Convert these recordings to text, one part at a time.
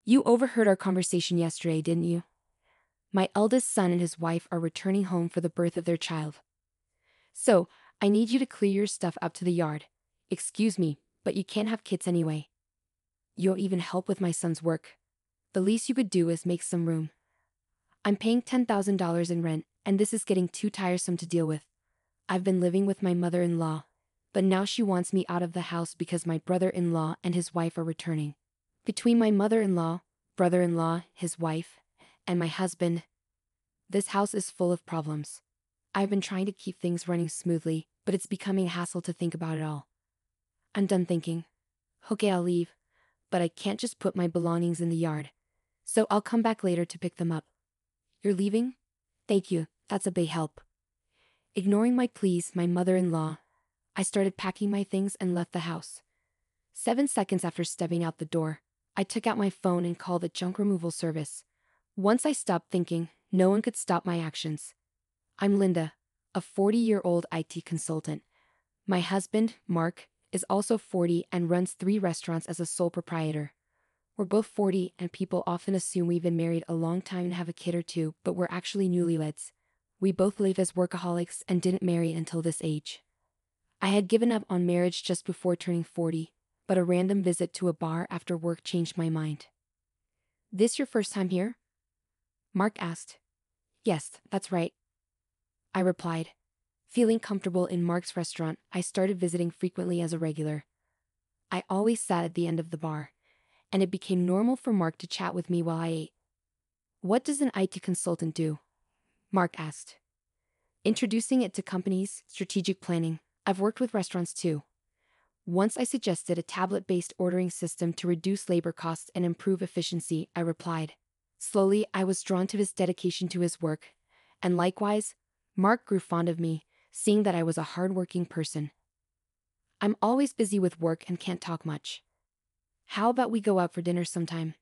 You overheard our conversation yesterday, didn't you? My eldest son and his wife are returning home for the birth of their child. So, I need you to clear your stuff up to the yard. Excuse me, but you can't have kids anyway. You won't even help with my son's work. The least you could do is make some room. I'm paying $10,000 in rent, and this is getting too tiresome to deal with. I've been living with my mother-in-law, but now she wants me out of the house because my brother-in-law and his wife are returning. Between my mother-in-law, brother-in-law, his wife, and my husband, this house is full of problems. I've been trying to keep things running smoothly, but it's becoming a hassle to think about it all. I'm done thinking. Okay, I'll leave, but I can't just put my belongings in the yard. So I'll come back later to pick them up. You're leaving? Thank you, that's a big help. Ignoring my pleas, my mother-in-law, I started packing my things and left the house. 7 seconds after stepping out the door, I took out my phone and called the junk removal service. Once I stopped thinking, no one could stop my actions. I'm Linda, a 40-year-old IT consultant. My husband, Mark, is also 40 and runs 3 restaurants as a sole proprietor. We're both 40 and people often assume we've been married a long time and have a kid or two, but we're actually newlyweds. We both live as workaholics and didn't marry until this age. I had given up on marriage just before turning 40, but a random visit to a bar after work changed my mind. This your first time here? Mark asked. Yes, that's right, I replied. Feeling comfortable in Mark's restaurant, I started visiting frequently as a regular. I always sat at the end of the bar, and it became normal for Mark to chat with me while I ate. What does an IT consultant do? Mark asked. Introducing it to companies, strategic planning. I've worked with restaurants too. Once I suggested a tablet-based ordering system to reduce labor costs and improve efficiency, I replied. Slowly, I was drawn to his dedication to his work, and likewise, Mark grew fond of me, seeing that I was a hard-working person. I'm always busy with work and can't talk much. How about we go out for dinner sometime?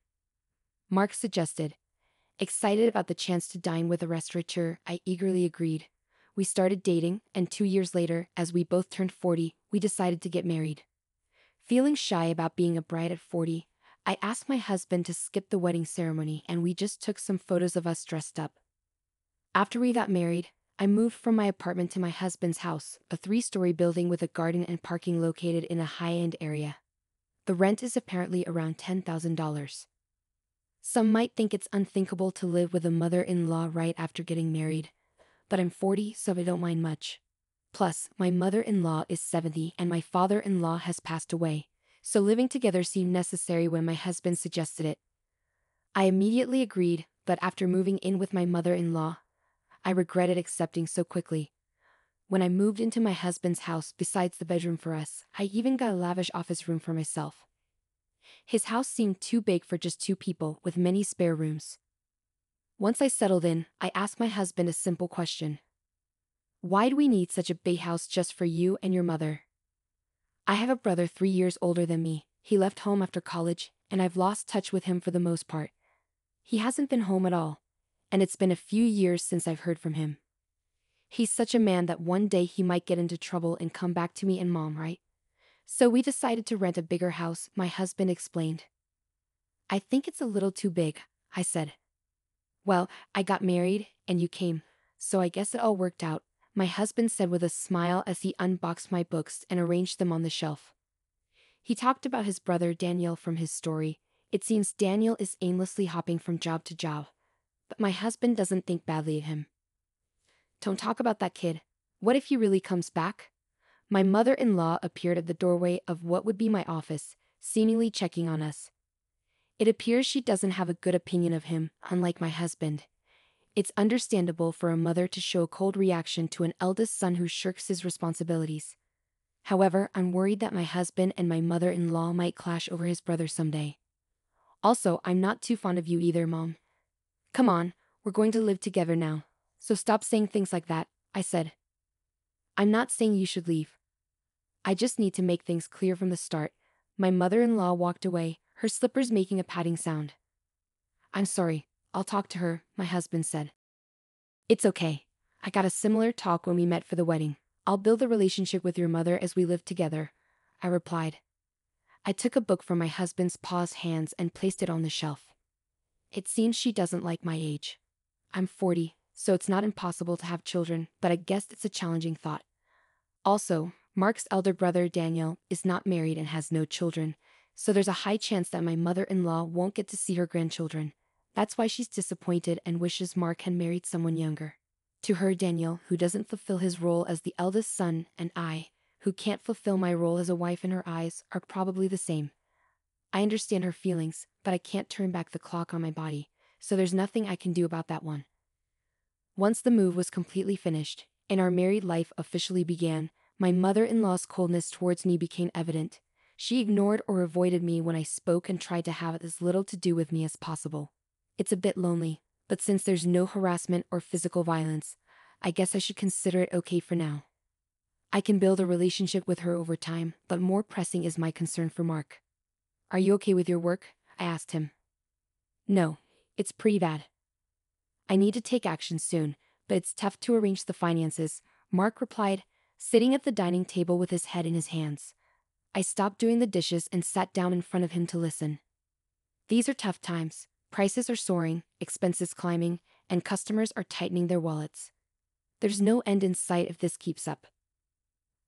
Mark suggested. Excited about the chance to dine with a restaurateur, I eagerly agreed. We started dating, and 2 years later, as we both turned 40, we decided to get married. Feeling shy about being a bride at 40, I asked my husband to skip the wedding ceremony and we just took some photos of us dressed up. After we got married, I moved from my apartment to my husband's house, a 3-story building with a garden and parking located in a high-end area. The rent is apparently around $10,000. Some might think it's unthinkable to live with a mother-in-law right after getting married, but I'm 40, so I don't mind much. Plus, my mother-in-law is 70 and my father-in-law has passed away, so living together seemed necessary when my husband suggested it. I immediately agreed, but after moving in with my mother-in-law, I regretted accepting so quickly. When I moved into my husband's house, besides the bedroom for us, I even got a lavish office room for myself. His house seemed too big for just 2 people, with many spare rooms. Once I settled in, I asked my husband a simple question. Why do we need such a big house just for you and your mother? I have a brother 3 years older than me. He left home after college, and I've lost touch with him for the most part. He hasn't been home at all, and it's been a few years since I've heard from him. He's such a man that one day he might get into trouble and come back to me and Mom, right? So we decided to rent a bigger house, my husband explained. I think it's a little too big, I said. Well, I got married, and you came, so I guess it all worked out, my husband said with a smile as he unboxed my books and arranged them on the shelf. He talked about his brother Daniel from his story. It seems Daniel is aimlessly hopping from job to job, but my husband doesn't think badly of him. Don't talk about that kid. What if he really comes back? My mother-in-law appeared at the doorway of what would be my office, seemingly checking on us. It appears she doesn't have a good opinion of him, unlike my husband. It's understandable for a mother to show a cold reaction to an eldest son who shirks his responsibilities. However, I'm worried that my husband and my mother-in-law might clash over his brother someday. Also, I'm not too fond of you either, Mom. Come on, we're going to live together now, so stop saying things like that, I said. I'm not saying you should leave. I just need to make things clear from the start. My mother-in-law walked away, her slippers making a padding sound. I'm sorry, I'll talk to her, my husband said. It's okay. I got a similar talk when we met for the wedding. I'll build a relationship with your mother as we live together, I replied. I took a book from my husband's paused hands and placed it on the shelf. It seems she doesn't like my age. I'm 40, so it's not impossible to have children, but I guess it's a challenging thought. Also, Mark's elder brother Daniel is not married and has no children, so there's a high chance that my mother-in-law won't get to see her grandchildren. That's why she's disappointed and wishes Mark had married someone younger. To her, Daniel, who doesn't fulfill his role as the eldest son, and I, who can't fulfill my role as a wife in her eyes, are probably the same. I understand her feelings, but I can't turn back the clock on my body, so there's nothing I can do about that one. Once the move was completely finished, and our married life officially began, my mother-in-law's coldness towards me became evident. She ignored or avoided me when I spoke and tried to have as little to do with me as possible. It's a bit lonely, but since there's no harassment or physical violence, I guess I should consider it okay for now. I can build a relationship with her over time, but more pressing is my concern for Mark. Are you okay with your work? I asked him. No, it's pretty bad. I need to take action soon, but it's tough to arrange the finances, Mark replied, sitting at the dining table with his head in his hands. I stopped doing the dishes and sat down in front of him to listen. These are tough times. Prices are soaring, expenses climbing, and customers are tightening their wallets. There's no end in sight if this keeps up.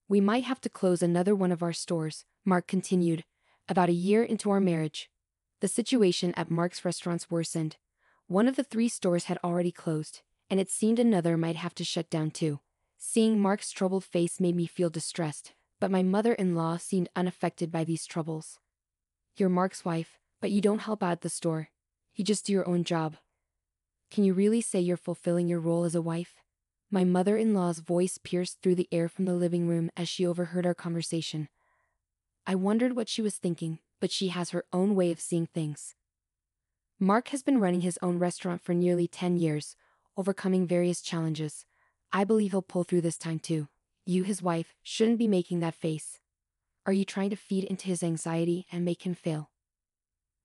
We might have to close another one of our stores, Mark continued, about a year into our marriage. The situation at Mark's restaurants worsened. One of the 3 stores had already closed, and it seemed another might have to shut down too. Seeing Mark's troubled face made me feel distressed, but my mother-in-law seemed unaffected by these troubles. You're Mark's wife, but you don't help out at the store. You just do your own job. Can you really say you're fulfilling your role as a wife? My mother-in-law's voice pierced through the air from the living room as she overheard our conversation. I wondered what she was thinking, but she has her own way of seeing things. Mark has been running his own restaurant for nearly 10 years, overcoming various challenges. I believe he'll pull through this time too. You, his wife, shouldn't be making that face. Are you trying to feed into his anxiety and make him fail?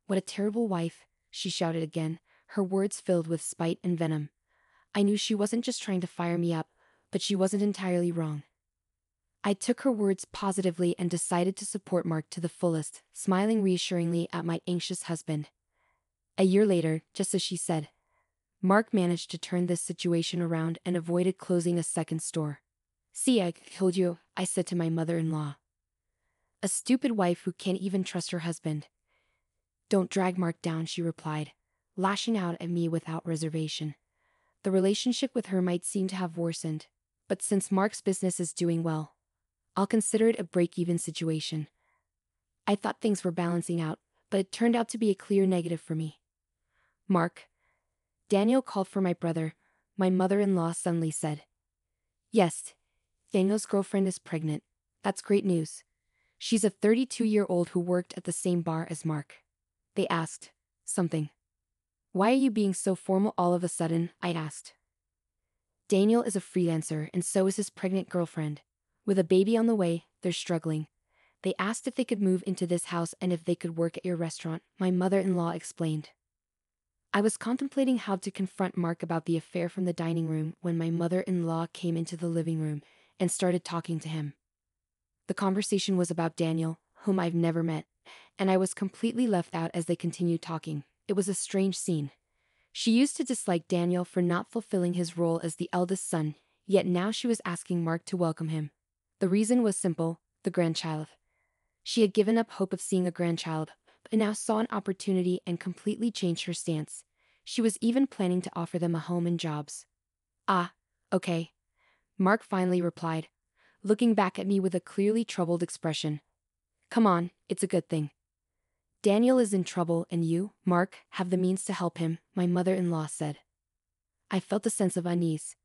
What a terrible wife, she shouted again, her words filled with spite and venom. I knew she wasn't just trying to fire me up, but she wasn't entirely wrong. I took her words positively and decided to support Mark to the fullest, smiling reassuringly at my anxious husband. A year later, just as she said, Mark managed to turn this situation around and avoided closing a second store. See, I told you, I said to my mother-in-law. A stupid wife who can't even trust her husband. Don't drag Mark down, she replied, lashing out at me without reservation. The relationship with her might seem to have worsened, but since Mark's business is doing well, I'll consider it a break-even situation. I thought things were balancing out, but it turned out to be a clear negative for me. Mark. Daniel called for my brother, my mother-in-law suddenly said. Yes, Daniel's girlfriend is pregnant. That's great news. She's a 32-year-old who worked at the same bar as Mark. They asked. Something. Why are you being so formal all of a sudden? I asked. Daniel is a freelancer and so is his pregnant girlfriend. With a baby on the way, they're struggling. They asked if they could move into this house and if they could work at your restaurant, my mother-in-law explained. I was contemplating how to confront Mark about the affair from the dining room when my mother-in-law came into the living room and started talking to him. The conversation was about Daniel, whom I've never met, and I was completely left out as they continued talking. It was a strange scene. She used to dislike Daniel for not fulfilling his role as the eldest son, yet now she was asking Mark to welcome him. The reason was simple, the grandchild. She had given up hope of seeing a grandchild, but now saw an opportunity and completely changed her stance. She was even planning to offer them a home and jobs. Ah, okay. Mark finally replied, looking back at me with a clearly troubled expression. Come on, it's a good thing. Daniel is in trouble and you, Mark, have the means to help him, my mother-in-law said. I felt a sense of unease.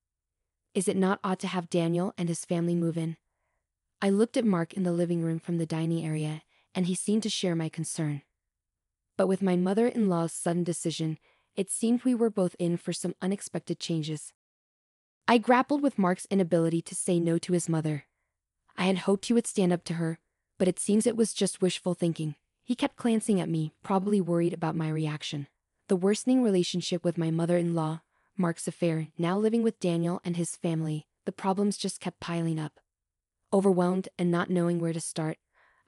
Is it not odd to have Daniel and his family move in? I looked at Mark in the living room from the dining area, and he seemed to share my concern. But with my mother-in-law's sudden decision, it seemed we were both in for some unexpected changes. I grappled with Mark's inability to say no to his mother. I had hoped he would stand up to her, but it seems it was just wishful thinking. He kept glancing at me, probably worried about my reaction. The worsening relationship with my mother-in-law, Mark's affair, now living with Daniel and his family, the problems just kept piling up. Overwhelmed and not knowing where to start,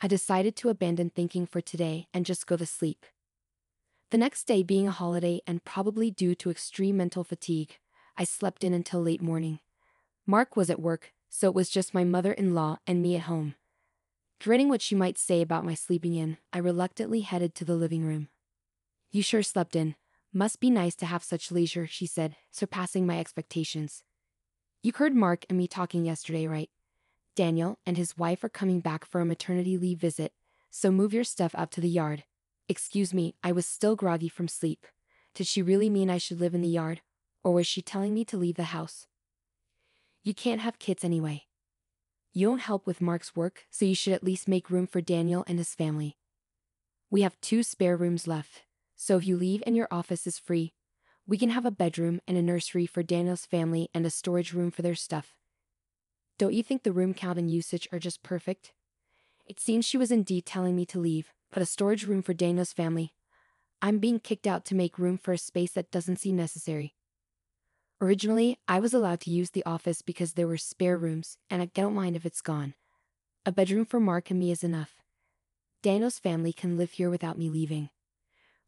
I decided to abandon thinking for today and just go to sleep. The next day being a holiday and probably due to extreme mental fatigue, I slept in until late morning. Mark was at work, so it was just my mother-in-law and me at home. Dreading what she might say about my sleeping in, I reluctantly headed to the living room. "You sure slept in. Must be nice to have such leisure," she said, surpassing my expectations. "You heard Mark and me talking yesterday, right? Daniel and his wife are coming back for a maternity leave visit, so move your stuff out to the yard." Excuse me, I was still groggy from sleep. Did she really mean I should live in the yard? Or was she telling me to leave the house? "You can't have kids anyway. You don't help with Mark's work, so you should at least make room for Daniel and his family. We have 2 spare rooms left, so if you leave and your office is free, we can have a bedroom and a nursery for Daniel's family and a storage room for their stuff. Don't you think the room count and usage are just perfect?" It seems she was indeed telling me to leave, but a storage room for Daniel's family. I'm being kicked out to make room for a space that doesn't seem necessary. Originally, I was allowed to use the office because there were spare rooms, and I don't mind if it's gone. A bedroom for Mark and me is enough. Daniel's family can live here without me leaving.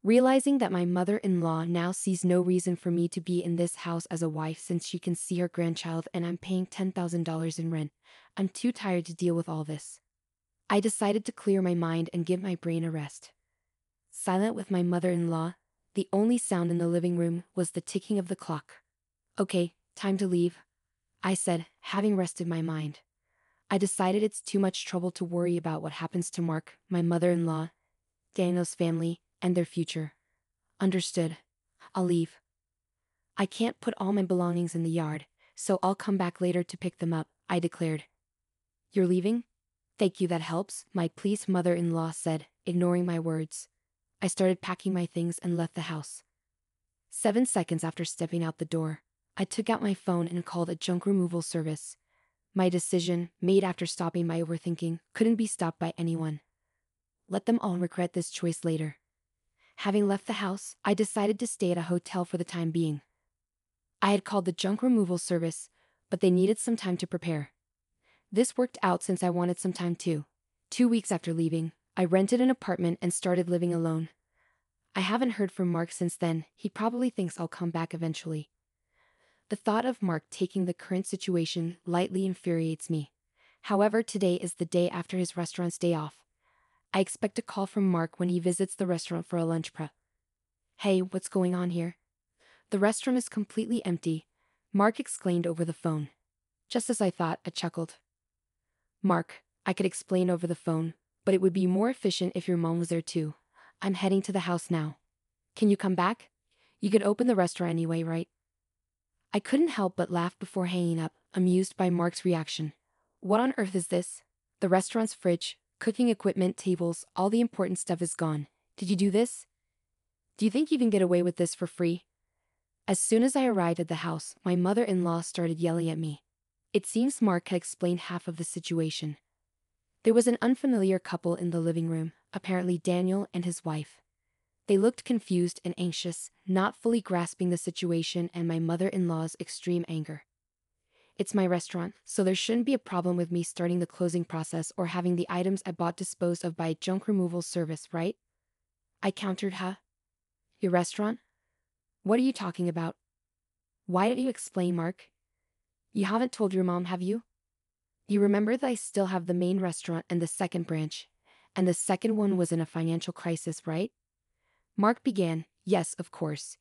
Realizing that my mother-in-law now sees no reason for me to be in this house as a wife since she can see her grandchild and I'm paying $10,000 in rent, I'm too tired to deal with all this. I decided to clear my mind and give my brain a rest. Silent with my mother-in-law, the only sound in the living room was the ticking of the clock. "Okay, time to leave," I said, having rested my mind. I decided it's too much trouble to worry about what happens to Mark, my mother-in-law, Daniel's family, and their future. "Understood. I'll leave. I can't put all my belongings in the yard, so I'll come back later to pick them up," I declared. "You're leaving? Thank you, that helps," my pleased mother-in-law said, ignoring my words. I started packing my things and left the house. 7 seconds after stepping out the door, I took out my phone and called a junk removal service. My decision, made after stopping my overthinking, couldn't be stopped by anyone. Let them all regret this choice later. Having left the house, I decided to stay at a hotel for the time being. I had called the junk removal service, but they needed some time to prepare. This worked out since I wanted some time too. 2 weeks after leaving, I rented an apartment and started living alone. I haven't heard from Mark since then. He probably thinks I'll come back eventually. The thought of Mark taking the current situation lightly infuriates me. However, today is the day after his restaurant's day off. I expect a call from Mark when he visits the restaurant for a lunch prep. "Hey, what's going on here?" "The restaurant is completely empty," Mark exclaimed over the phone. Just as I thought, I chuckled. "Mark, I could explain over the phone, but it would be more efficient if your mom was there too. I'm heading to the house now. Can you come back? You could open the restaurant anyway, right?" I couldn't help but laugh before hanging up, amused by Mark's reaction. What on earth is this? The restaurant's fridge, cooking equipment, tables, all the important stuff is gone. Did you do this? Do you think you can get away with this for free? As soon as I arrived at the house, my mother-in-law started yelling at me. It seems Mark had explained half of the situation. There was an unfamiliar couple in the living room, apparently Daniel and his wife. They looked confused and anxious, not fully grasping the situation and my mother-in-law's extreme anger. "It's my restaurant, so there shouldn't be a problem with me starting the closing process or having the items I bought disposed of by a junk removal service, right?" I countered. "Huh? Your restaurant? What are you talking about? Why didn't you explain, Mark? You haven't told your mom, have you? You remember that I still have the main restaurant and the second branch, and the second one was in a financial crisis, right?" Mark began. "Yes, of course.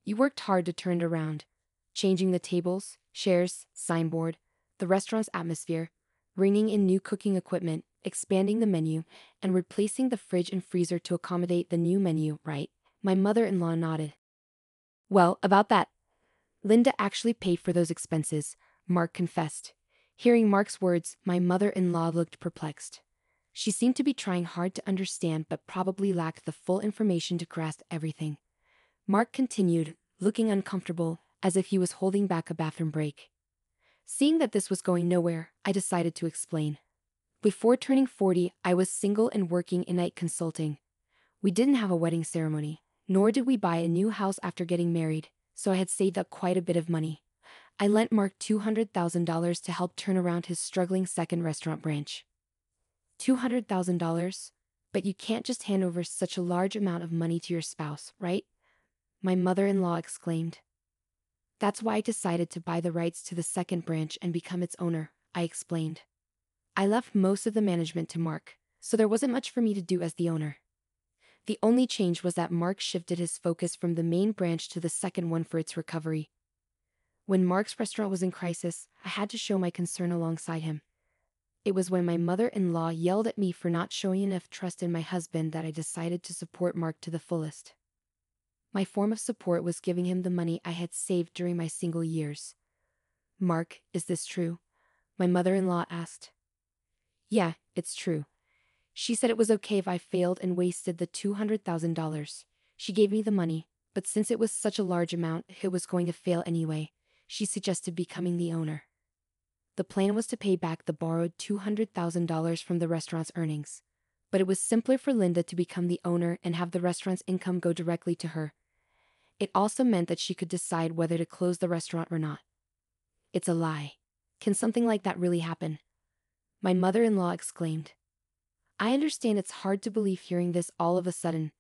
You worked hard to turn it around, changing the tables, chairs, signboard, the restaurant's atmosphere, bringing in new cooking equipment, expanding the menu, and replacing the fridge and freezer to accommodate the new menu, right?" My mother-in-law nodded. "Well, about that. Linda actually paid for those expenses," Mark confessed. Hearing Mark's words, my mother-in-law looked perplexed. She seemed to be trying hard to understand but probably lacked the full information to grasp everything. Mark continued, looking uncomfortable, as if he was holding back a bathroom break. Seeing that this was going nowhere, I decided to explain. Before turning 40, I was single and working in night consulting. We didn't have a wedding ceremony, nor did we buy a new house after getting married, so I had saved up quite a bit of money. I lent Mark $200,000 to help turn around his struggling second restaurant branch. $200,000? But you can't just hand over such a large amount of money to your spouse, right? My mother-in-law exclaimed. That's why I decided to buy the rights to the second branch and become its owner, I explained. I left most of the management to Mark, so there wasn't much for me to do as the owner. The only change was that Mark shifted his focus from the main branch to the second one for its recovery. When Mark's restaurant was in crisis, I had to show my concern alongside him. It was when my mother-in-law yelled at me for not showing enough trust in my husband that I decided to support Mark to the fullest. My form of support was giving him the money I had saved during my single years. Mark, is this true? My mother-in-law asked. Yeah, it's true. She said it was okay if I failed and wasted the $200,000. She gave me the money, but since it was such a large amount, it was going to fail anyway. She suggested becoming the owner. The plan was to pay back the borrowed $200,000 from the restaurant's earnings. But it was simpler for Linda to become the owner and have the restaurant's income go directly to her. It also meant that she could decide whether to close the restaurant or not. It's a lie. Can something like that really happen? My mother-in-law exclaimed. I understand it's hard to believe hearing this all of a sudden.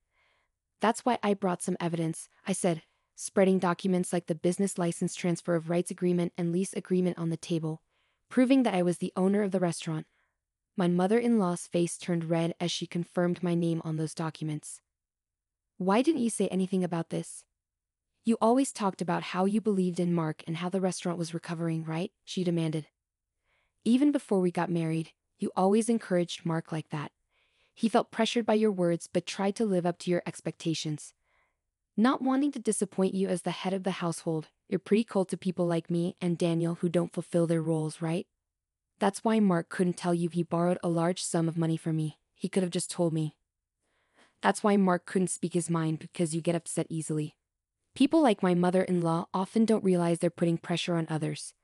That's why I brought some evidence, I said, spreading documents like the business license transfer of rights agreement and lease agreement on the table, proving that I was the owner of the restaurant. My mother-in-law's face turned red as she confirmed my name on those documents. Why didn't you say anything about this? You always talked about how you believed in Mark and how the restaurant was recovering, right? She demanded. Even before we got married, you always encouraged Mark like that. He felt pressured by your words but tried to live up to your expectations. Not wanting to disappoint you as the head of the household, you're pretty cold to people like me and Daniel who don't fulfill their roles, right? That's why Mark couldn't tell you he borrowed a large sum of money from me. He could have just told me. That's why Mark couldn't speak his mind because you get upset easily. People like my mother-in-law often don't realize they're putting pressure on others.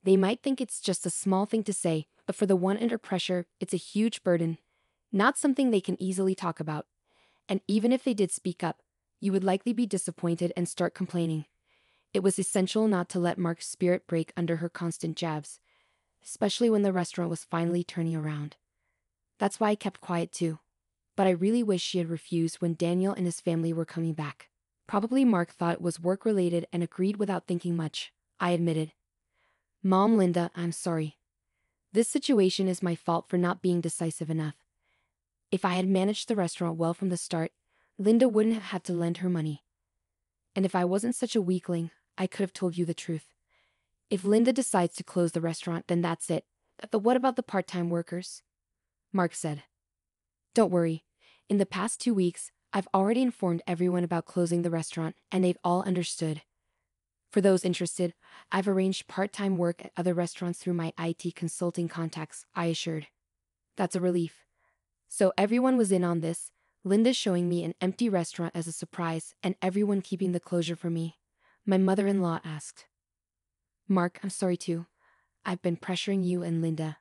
They might think it's just a small thing to say, but for the one under pressure, it's a huge burden. Not something they can easily talk about. And even if they did speak up, you would likely be disappointed and start complaining. It was essential not to let Mark's spirit break under her constant jabs, especially when the restaurant was finally turning around. That's why I kept quiet too. But I really wish she had refused when Daniel and his family were coming back. Probably Mark thought it was work-related and agreed without thinking much, I admitted. Mom, Linda, I'm sorry. This situation is my fault for not being decisive enough. If I had managed the restaurant well from the start, Linda wouldn't have had to lend her money. And if I wasn't such a weakling, I could have told you the truth. If Linda decides to close the restaurant, then that's it. But what about the part-time workers? Mark said. Don't worry. In the past 2 weeks, I've already informed everyone about closing the restaurant, and they've all understood. For those interested, I've arranged part-time work at other restaurants through my IT consulting contacts, I assured. That's a relief. So everyone was in on this, Linda showing me an empty restaurant as a surprise, and everyone keeping the closure for me. My mother-in-law asked. Mark, I'm sorry too. I've been pressuring you and Linda.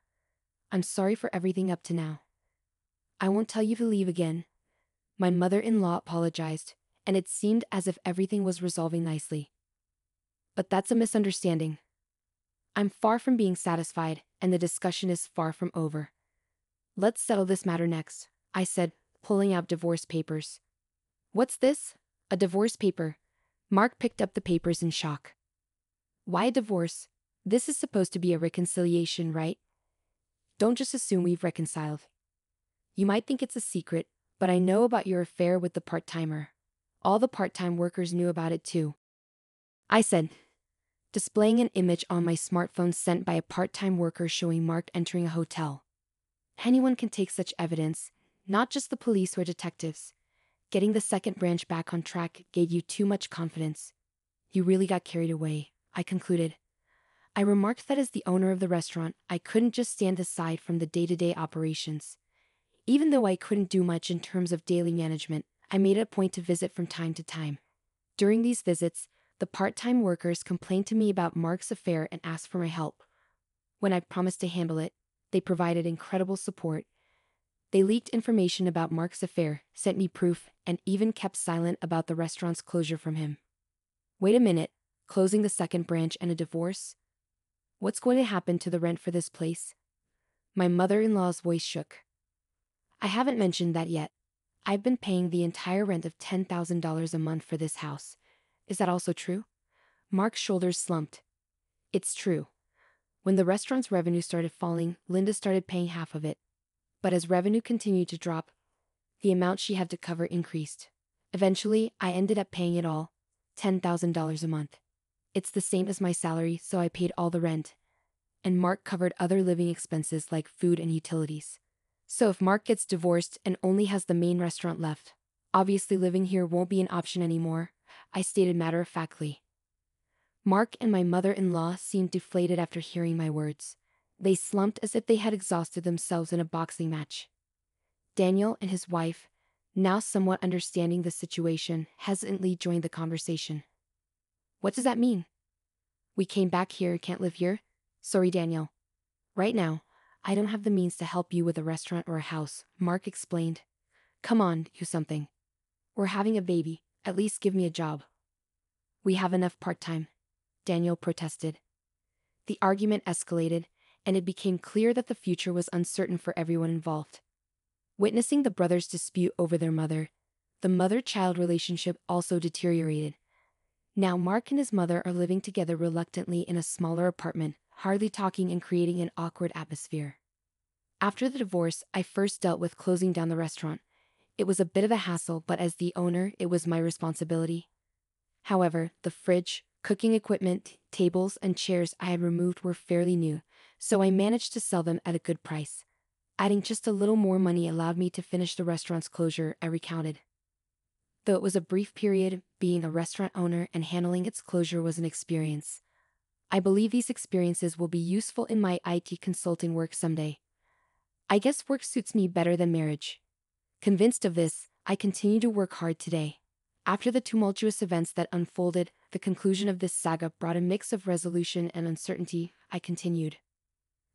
I'm sorry for everything up to now. I won't tell you to leave again. My mother-in-law apologized, and it seemed as if everything was resolving nicely. But that's a misunderstanding. I'm far from being satisfied, and the discussion is far from over. Let's settle this matter next, I said, pulling out divorce papers. What's this? A divorce paper? Mark picked up the papers in shock. Why a divorce? This is supposed to be a reconciliation, right? Don't just assume we've reconciled. You might think it's a secret, but I know about your affair with the part-timer. All the part-time workers knew about it too. I said, displaying an image on my smartphone sent by a part-time worker showing Mark entering a hotel. Anyone can take such evidence, not just the police or detectives. Getting the second branch back on track gave you too much confidence. You really got carried away, I concluded. I remarked that as the owner of the restaurant, I couldn't just stand aside from the day-to-day operations. Even though I couldn't do much in terms of daily management, I made it a point to visit from time to time. During these visits, the part-time workers complained to me about Mark's affair and asked for my help. When I promised to handle it, they provided incredible support. They leaked information about Mark's affair, sent me proof, and even kept silent about the restaurant's closure from him. Wait a minute, closing the second branch and a divorce? What's going to happen to the rent for this place? My mother-in-law's voice shook. I haven't mentioned that yet. I've been paying the entire rent of $10,000 a month for this house. Is that also true? Mark's shoulders slumped. It's true. When the restaurant's revenue started falling, Linda started paying half of it. But as revenue continued to drop, the amount she had to cover increased. Eventually, I ended up paying it all, $10,000 a month. It's the same as my salary, so I paid all the rent. And Mark covered other living expenses like food and utilities. So if Mark gets divorced and only has the main restaurant left, obviously living here won't be an option anymore, I stated matter-of-factly. Mark and my mother-in-law seemed deflated after hearing my words. They slumped as if they had exhausted themselves in a boxing match. Daniel and his wife, now somewhat understanding the situation, hesitantly joined the conversation. What does that mean? We came back here, can't live here? Sorry, Daniel. Right now, I don't have the means to help you with a restaurant or a house, Mark explained. Come on, do something. We're having a baby, at least give me a job. We have enough part-time, Daniel protested. The argument escalated, and it became clear that the future was uncertain for everyone involved. Witnessing the brothers dispute over their mother, the mother-child relationship also deteriorated. Now Mark and his mother are living together reluctantly in a smaller apartment, hardly talking and creating an awkward atmosphere. After the divorce, I first dealt with closing down the restaurant. It was a bit of a hassle, but as the owner, it was my responsibility. However, the fridge, cooking equipment, tables, and chairs I had removed were fairly new, so I managed to sell them at a good price. Adding just a little more money allowed me to finish the restaurant's closure, I recounted. Though it was a brief period, being a restaurant owner and handling its closure was an experience. I believe these experiences will be useful in my IT consulting work someday. I guess work suits me better than marriage. Convinced of this, I continue to work hard today. After the tumultuous events that unfolded, the conclusion of this saga brought a mix of resolution and uncertainty. I continued.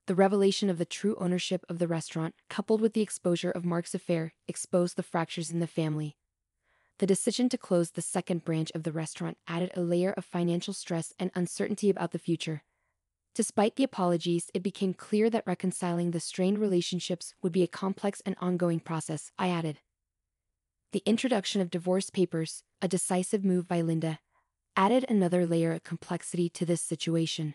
The revelation of the true ownership of the restaurant, coupled with the exposure of Mark's affair, exposed the fractures in the family. The decision to close the second branch of the restaurant added a layer of financial stress and uncertainty about the future. Despite the apologies, it became clear that reconciling the strained relationships would be a complex and ongoing process, I added. The introduction of divorce papers, a decisive move by Linda, added another layer of complexity to this situation.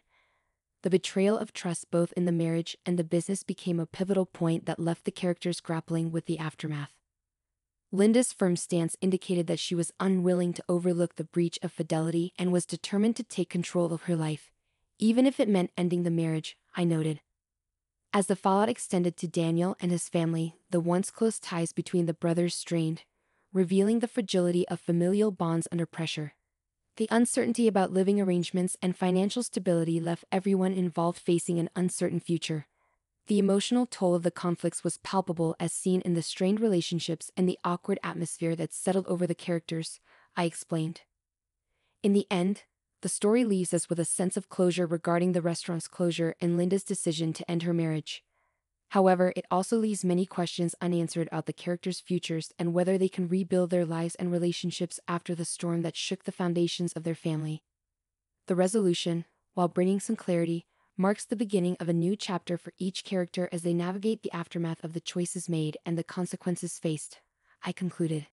The betrayal of trust both in the marriage and the business became a pivotal point that left the characters grappling with the aftermath. Linda's firm stance indicated that she was unwilling to overlook the breach of fidelity and was determined to take control of her life, even if it meant ending the marriage, I noted. As the fallout extended to Daniel and his family, the once close ties between the brothers strained, revealing the fragility of familial bonds under pressure. The uncertainty about living arrangements and financial stability left everyone involved facing an uncertain future. The emotional toll of the conflicts was palpable as seen in the strained relationships and the awkward atmosphere that settled over the characters, I explained. In the end, the story leaves us with a sense of closure regarding the restaurant's closure and Linda's decision to end her marriage. However, it also leaves many questions unanswered about the characters' futures and whether they can rebuild their lives and relationships after the storm that shook the foundations of their family. The resolution, while bringing some clarity, marks the beginning of a new chapter for each character as they navigate the aftermath of the choices made and the consequences faced, I concluded.